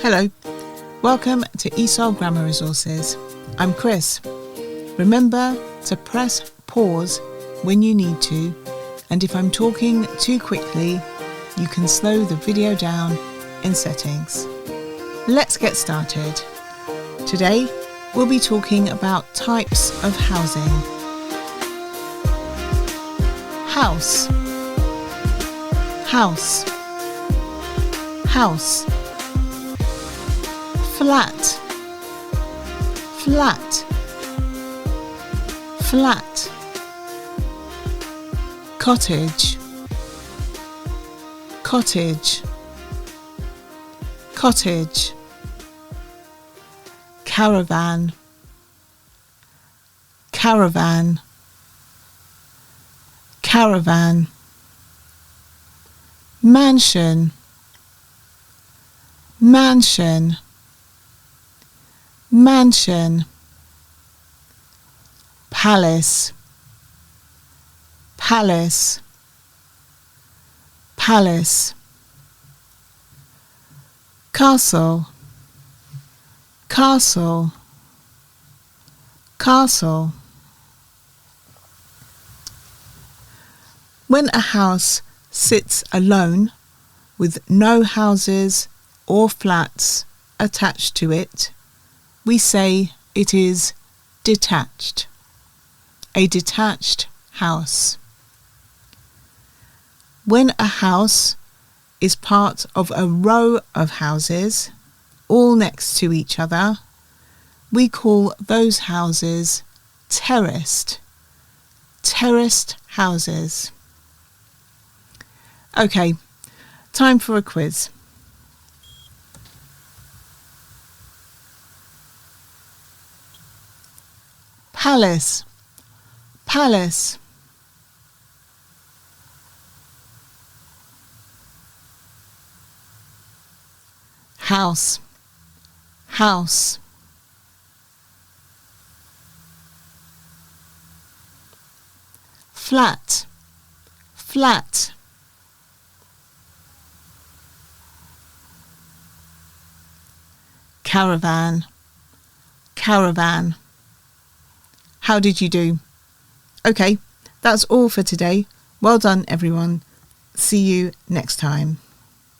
Hello, welcome to ESOL Grammar Resources. I'm Chris. Remember to press pause when you need to, and if I'm talking too quickly, you can slow the video down in settings. Let's get started. Today, we'll be talking about types of housing. House, house, house. Flat, flat, flat. Cottage, cottage, cottage. Caravan, caravan, caravan. Mansion, mansion, mansion. Palace, palace, palace. Castle, castle, castle. When a house sits alone with no houses or flats attached to it, we say it is detached. A detached house. When a house is part of a row of houses, all next to each other, we call those houses terraced. Terraced houses. Okay, time for a quiz. Palace, palace. House, house. Flat, flat. Caravan, caravan. How did you do? Okay, that's all for today. Well done, everyone. See you next time.